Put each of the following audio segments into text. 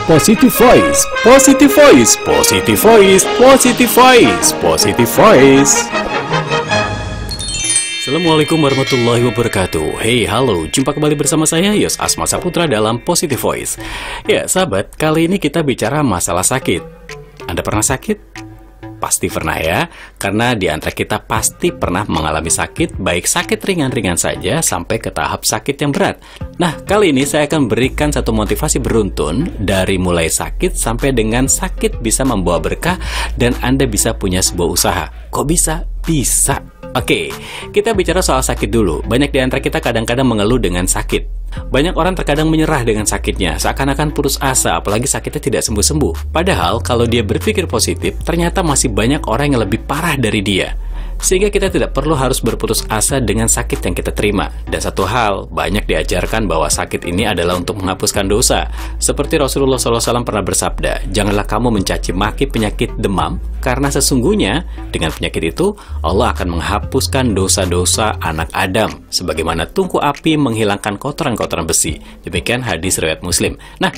Positive Voice, Positive Voice, Positive Voice, Positive Voice, Positive Voice. Assalamualaikum warahmatullahi wabarakatuh. Hey, halo, jumpa kembali bersama saya Yos Asma Saputra dalam Positive Voice. Ya, sahabat, kali ini kita bicara masalah sakit. Anda pernah sakit? Pasti pernah ya, karena di antara kita pasti pernah mengalami sakit, baik sakit ringan-ringan saja sampai ke tahap sakit yang berat. Nah, kali ini saya akan berikan satu motivasi beruntun dari mulai sakit sampai dengan sakit bisa membawa berkah dan Anda bisa punya sebuah usaha. Kok bisa? Bisa. Oke, kita bicara soal sakit dulu. Banyak di antara kita kadang-kadang mengeluh dengan sakit. Banyak orang terkadang menyerah dengan sakitnya, seakan-akan putus asa, apalagi sakitnya tidak sembuh-sembuh. Padahal, kalau dia berpikir positif, ternyata masih banyak orang yang lebih parah dari dia. Sehingga kita tidak perlu harus berputus asa dengan sakit yang kita terima. Dan satu hal, banyak diajarkan bahwa sakit ini adalah untuk menghapuskan dosa. Seperti Rasulullah SAW pernah bersabda, janganlah kamu mencaci maki penyakit demam, karena sesungguhnya dengan penyakit itu, Allah akan menghapuskan dosa-dosa anak Adam. Sebagaimana tungku api menghilangkan kotoran-kotoran besi. Demikian hadis riwayat Muslim. Nah,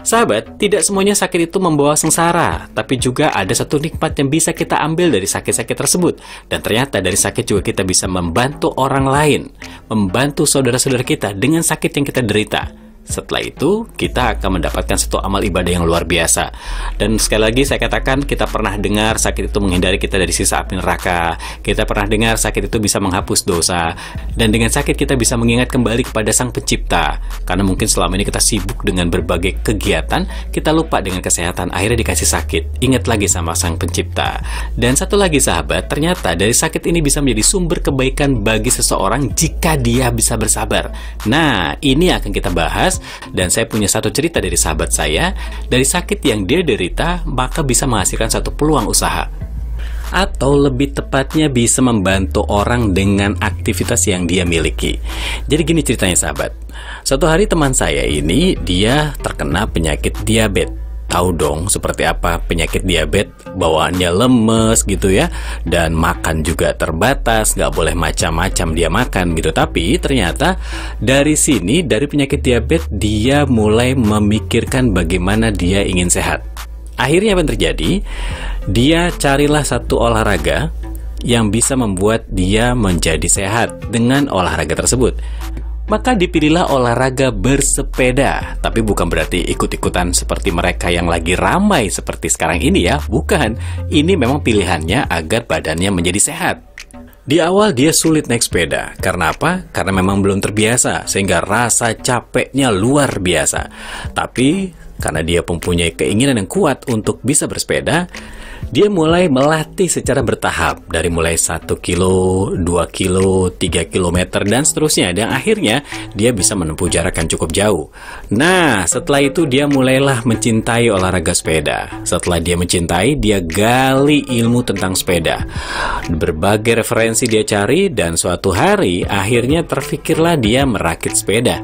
sahabat, tidak semuanya sakit itu membawa sengsara, tapi juga ada satu nikmat yang bisa kita ambil dari sakit-sakit tersebut. Dan ternyata dari sakit juga kita bisa membantu orang lain, membantu saudara-saudara kita dengan sakit yang kita derita. Setelah itu, kita akan mendapatkan satu amal ibadah yang luar biasa. Dan sekali lagi saya katakan, kita pernah dengar sakit itu menghindari kita dari siksa api neraka. Kita pernah dengar sakit itu bisa menghapus dosa. Dan dengan sakit kita bisa mengingat kembali kepada Sang Pencipta. Karena mungkin selama ini kita sibuk dengan berbagai kegiatan, kita lupa dengan kesehatan, akhirnya dikasih sakit. Ingat lagi sama Sang Pencipta. Dan satu lagi sahabat, ternyata dari sakit ini bisa menjadi sumber kebaikan bagi seseorang jika dia bisa bersabar. Nah, ini akan kita bahas. Dan saya punya satu cerita dari sahabat saya. Dari sakit yang dia derita, maka bisa menghasilkan satu peluang usaha, atau lebih tepatnya bisa membantu orang dengan aktivitas yang dia miliki. Jadi gini ceritanya sahabat. Suatu hari teman saya ini, dia terkena penyakit diabetes. Tahu dong seperti apa penyakit diabetes, bawaannya lemes gitu ya, dan makan juga terbatas, nggak boleh macam-macam dia makan gitu. Tapi ternyata dari sini, dari penyakit diabetes, dia mulai memikirkan bagaimana dia ingin sehat. Akhirnya apa yang terjadi? Dia carilah satu olahraga yang bisa membuat dia menjadi sehat dengan olahraga tersebut. Maka dipilihlah olahraga bersepeda. Tapi bukan berarti ikut-ikutan seperti mereka yang lagi ramai seperti sekarang ini ya. Bukan, ini memang pilihannya agar badannya menjadi sehat. Di awal dia sulit naik sepeda. Karena apa? Karena memang belum terbiasa, sehingga rasa capeknya luar biasa. Tapi karena dia mempunyai keinginan yang kuat untuk bisa bersepeda, dia mulai melatih secara bertahap, dari mulai 1 kilo, 2 kilo, 3 kilometer, dan seterusnya. Dan akhirnya dia bisa menempuh jarak yang cukup jauh. Nah, setelah itu dia mulailah mencintai olahraga sepeda. Setelah dia mencintai, dia gali ilmu tentang sepeda. Berbagai referensi dia cari, dan suatu hari akhirnya terfikirlah dia merakit sepeda.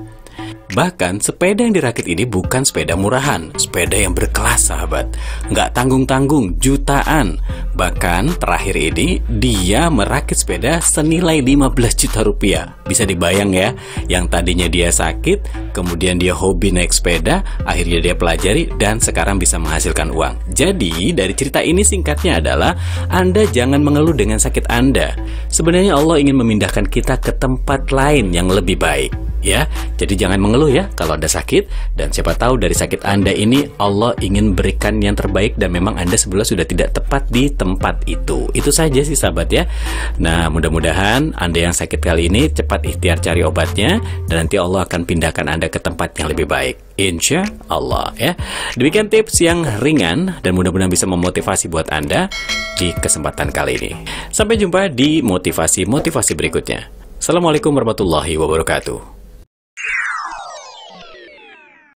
Bahkan sepeda yang dirakit ini bukan sepeda murahan, sepeda yang berkelas sahabat. Nggak tanggung-tanggung, jutaan. Bahkan terakhir ini dia merakit sepeda senilai 15 juta rupiah. Bisa dibayang ya, yang tadinya dia sakit, kemudian dia hobi naik sepeda, akhirnya dia pelajari dan sekarang bisa menghasilkan uang. Jadi dari cerita ini singkatnya adalah, Anda jangan mengeluh dengan sakit Anda. Sebenarnya Allah ingin memindahkan kita ke tempat lain yang lebih baik. Ya, jadi jangan mengeluh ya kalau Anda sakit, dan siapa tahu dari sakit Anda ini Allah ingin berikan yang terbaik dan memang Anda sebelumnya sudah tidak tepat di tempat itu. Itu saja sih sahabat ya. Nah, mudah-mudahan Anda yang sakit kali ini cepat ikhtiar cari obatnya, dan nanti Allah akan pindahkan Anda ke tempat yang lebih baik. Insya Allah ya. Demikian tips yang ringan dan mudah-mudahan bisa memotivasi buat Anda di kesempatan kali ini. Sampai jumpa di motivasi-motivasi berikutnya. Assalamualaikum warahmatullahi wabarakatuh.